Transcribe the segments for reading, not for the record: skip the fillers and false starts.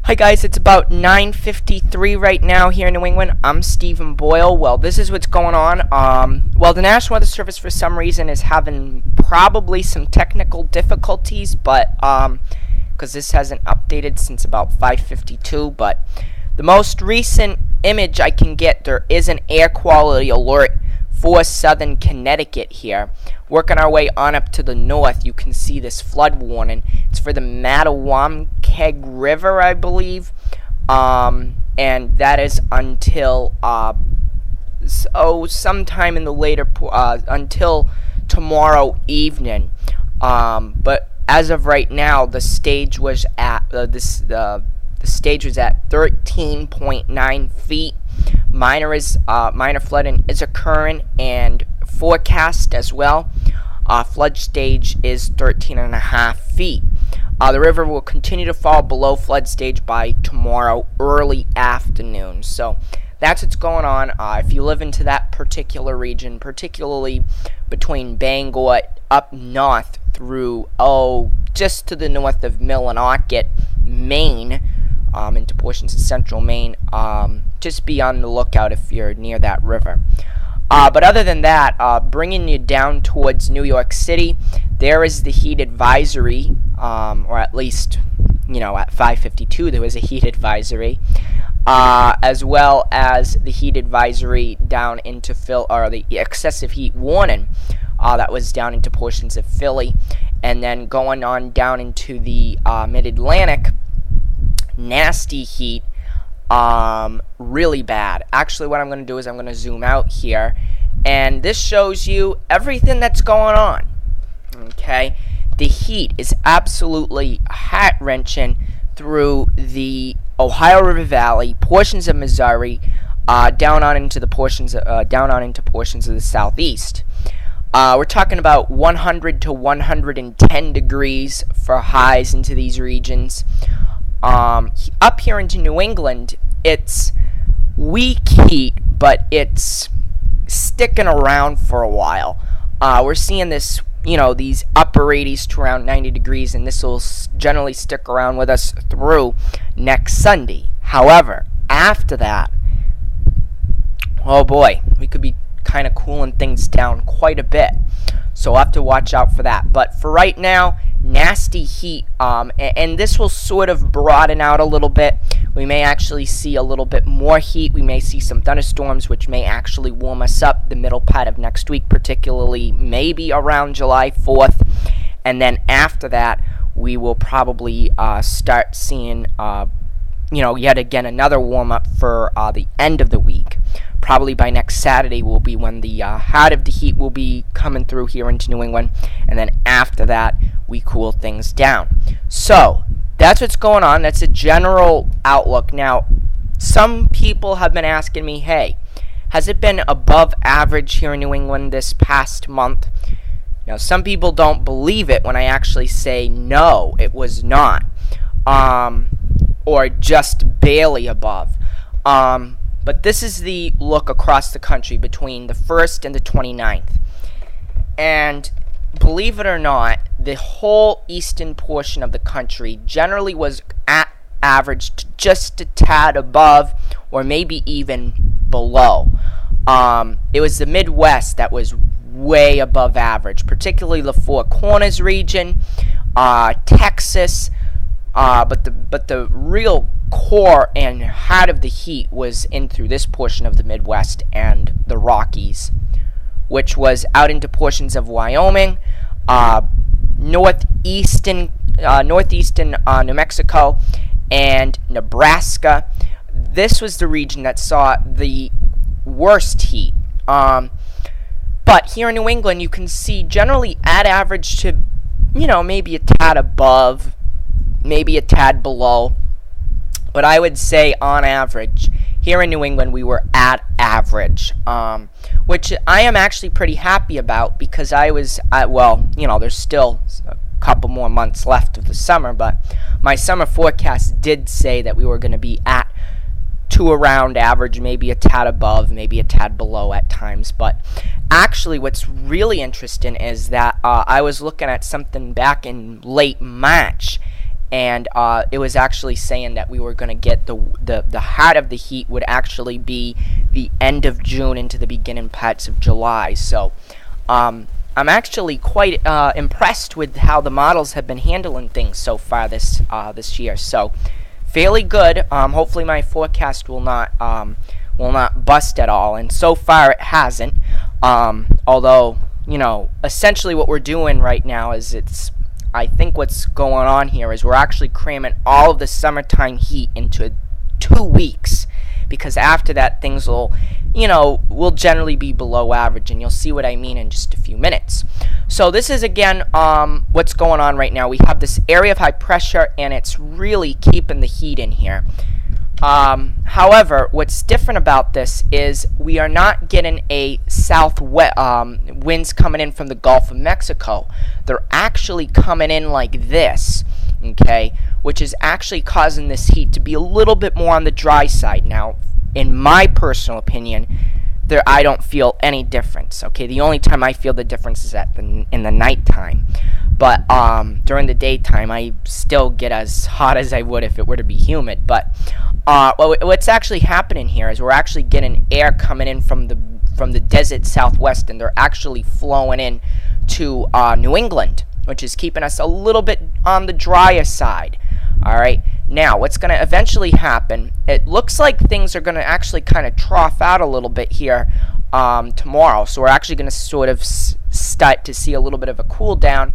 Hi guys, it's about 9:53 right now here in New England. I'm Stephen Boyle. Well, this is what's going on. The National Weather Service for some reason is having probably some technical difficulties, but because this hasn't updated since about 5:52. But the most recent image I can get, there is an air quality alert for southern Connecticut here. Working our way on up to the north, you can see this flood warning. It's for the Mattawamkeag River, I believe. And that is until sometime in the later until tomorrow evening. But as of right now, the stage was at the stage was at 13.9 feet. Minor flooding is occurring and forecast as well. Flood stage is 13.5 feet. The river will continue to fall below flood stage by tomorrow early afternoon. So that's what's going on. If you live into that particular region, particularly between Bangor up north through just to the north of Millinocket, Maine, into portions of central Maine, just be on the lookout if you're near that river. But other than that, bringing you down towards New York City, there is the heat advisory, or at least, at 5:52 there was a heat advisory, as well as the heat advisory down into the excessive heat warning that was down into portions of Philly, and then going on down into the Mid-Atlantic. Nasty heat, really bad. Actually, what I'm going to do is I'm going to zoom out here, and this shows you everything that's going on. Okay, the heat is absolutely heart-wrenching through the Ohio River Valley, portions of Missouri, down on into portions of the southeast. We're talking about 100 to 110 degrees for highs into these regions. Up here into New England, it's weak heat, but it's sticking around for a while. We're seeing this, these upper 80s to around 90 degrees, and this will generally stick around with us through next Sunday. However, after that, oh boy, we could be kind of cooling things down quite a bit. So we'll have to watch out for that. But for right now, nasty heat, and this will sort of broaden out a little bit. We may actually see a little bit more heat. We may see some thunderstorms, which may actually warm us up the middle part of next week, particularly maybe around July 4th. And then after that, we will probably start seeing, yet again another warm-up for the end of the week. Probably by next Saturday will be when the heart of the heat will be coming through here into New England, and then after that, we cool things down. So, that's what's going on. That's a general outlook. Now, some people have been asking me, hey, has it been above average here in New England this past month? Now, some people don't believe it when I actually say no, it was not, or just barely above. But this is the look across the country between the 1st and the 29th. And believe it or not, the whole eastern portion of the country generally was at average to just a tad above or maybe even below. It was the Midwest that was way above average, particularly the Four Corners region, Texas, but the real core and heart of the heat was in through this portion of the Midwest and the Rockies, which was out into portions of Wyoming, northeastern New Mexico, and Nebraska. This was the region that saw the worst heat. But here in New England, you can see generally at average to, maybe a tad above, maybe a tad below. But I would say on average, here in New England, we were at average, which I am actually pretty happy about because I was, there's still a couple more months left of the summer, but my summer forecast did say that we were going to be at to around average, maybe a tad above, maybe a tad below at times. But actually, what's really interesting is that I was looking at something back in late March, and it was actually saying that we were going to get the height of the heat would actually be the end of June into the beginning parts of July. So I'm actually quite impressed with how the models have been handling things so far this year. So fairly good. Hopefully my forecast will not bust at all, and so far it hasn't. Although, essentially what we're doing right now is I think what's going on here is we're actually cramming all of the summertime heat into 2 weeks, because after that things will generally be below average, and you'll see what I mean in just a few minutes. So this is again what's going on right now. We have this area of high pressure, and it's really keeping the heat in here. However, what's different about this is we are not getting a winds coming in from the Gulf of Mexico. They're actually coming in like this, okay, which is actually causing this heat to be a little bit more on the dry side. Now, in my personal opinion, I don't feel any difference, okay? The only time I feel the difference is in the nighttime. But during the daytime, I still get as hot as I would if it were to be humid. But what's actually happening here is we're actually getting air coming in from the desert southwest, and they're actually flowing in to New England, which is keeping us a little bit on the drier side. All right. Now, what's going to eventually happen, it looks like things are going to actually kind of trough out a little bit here tomorrow. So we're actually going to sort of start to see a little bit of a cool down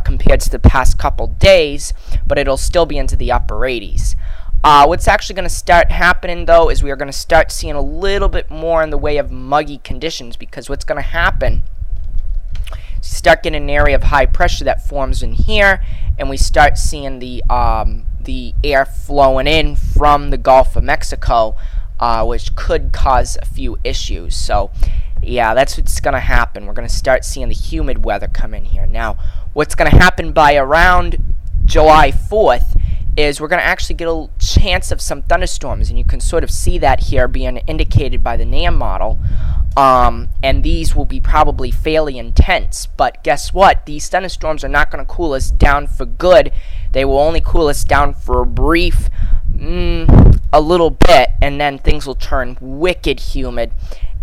compared to the past couple days, but it'll still be into the upper 80s. What's actually going to start happening, though, is we are going to start seeing a little bit more in the way of muggy conditions, because what's going to happen, start getting an area of high pressure that forms in here, and we start seeing the air flowing in from the Gulf of Mexico, which could cause a few issues. So, yeah, that's what's going to happen. We're going to start seeing the humid weather come in here. Now, what's going to happen by around July 4th is we're going to actually get a chance of some thunderstorms, and you can sort of see that here being indicated by the NAM model. And these will be probably fairly intense, but guess what? These thunderstorms are not going to cool us down for good. They will only cool us down for a brief, a little bit, and then things will turn wicked humid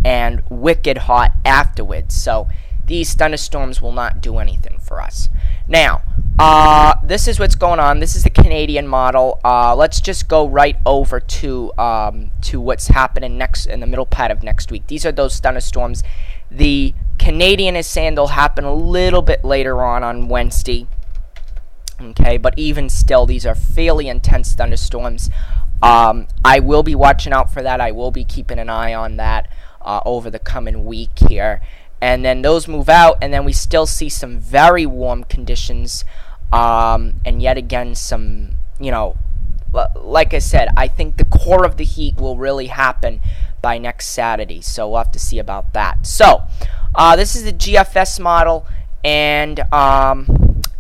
and wicked hot afterwards. So these thunderstorms will not do anything for us. Now, this is what's going on. This is the Canadian model. Let's just go right over to what's happening next in the middle part of next week. These are those thunderstorms. The Canadian is saying they'll happen a little bit later on Wednesday. Okay, but even still, these are fairly intense thunderstorms. I will be watching out for that. I will be keeping an eye on that over the coming week here. And then those move out, and then we still see some very warm conditions, and yet again some, like I said, I think the core of the heat will really happen by next Saturday, so we'll have to see about that. So, this is the GFS model, and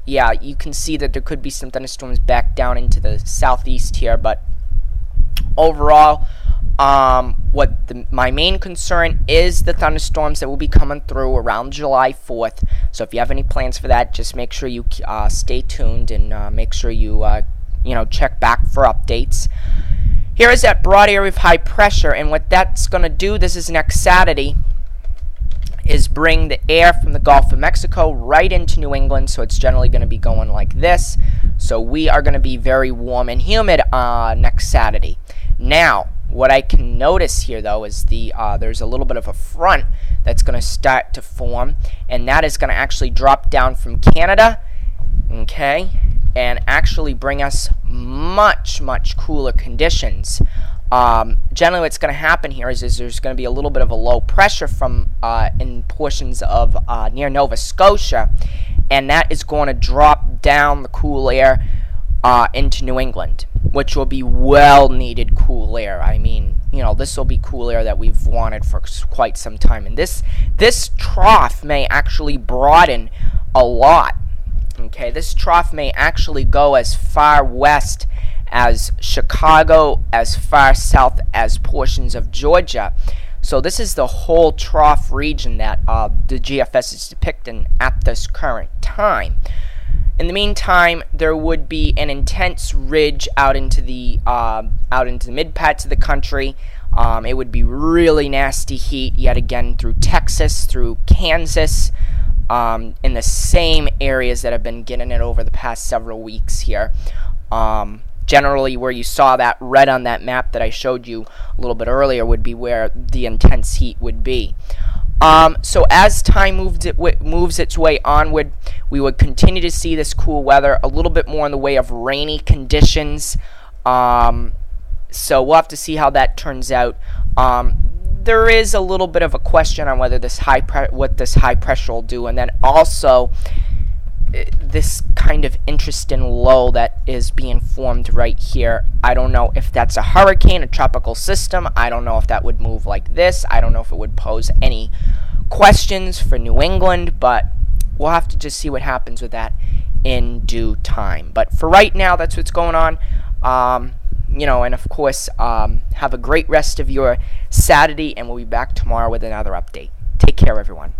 yeah, you can see that there could be some thunderstorms back down into the southeast here, but overall, my main concern is the thunderstorms that will be coming through around July 4th. So if you have any plans for that, just make sure you stay tuned, and make sure you check back for updates. Here is that broad area of high pressure, and what that's going to do, this is next Saturday, is bring the air from the Gulf of Mexico right into New England. So it's generally going to be going like this. So we are going to be very warm and humid next Saturday. Now, what I can notice here, though, is there's a little bit of a front that's going to start to form, and that is going to actually drop down from Canada, okay, and actually bring us much, much cooler conditions. Generally, what's going to happen here is there's going to be a little bit of a low pressure from in portions of near Nova Scotia, and that is going to drop down the cool air into New England, which will be well-needed cool air. I mean, this will be cool air that we've wanted for quite some time. And this trough may actually broaden a lot. Okay, this trough may actually go as far west as Chicago, as far south as portions of Georgia. So this is the whole trough region that the GFS is depicting at this current time. In the meantime, there would be an intense ridge out into the mid parts of the country. It would be really nasty heat yet again through Texas, through Kansas, in the same areas that have been getting it over the past several weeks here. Generally, where you saw that red on that map that I showed you a little bit earlier would be where the intense heat would be. So as time moves its way onward, we would continue to see this cool weather, a little bit more in the way of rainy conditions. So we'll have to see how that turns out. There is a little bit of a question on whether what this high pressure will do, and then also this kind of interesting low that is being formed right here. I don't know if that's a hurricane, a tropical system. I don't know if that would move like this. I don't know if it would pose any questions for New England, but we'll have to just see what happens with that in due time. But for right now, that's what's going on. And of course, have a great rest of your Saturday, and we'll be back tomorrow with another update. Take care, everyone.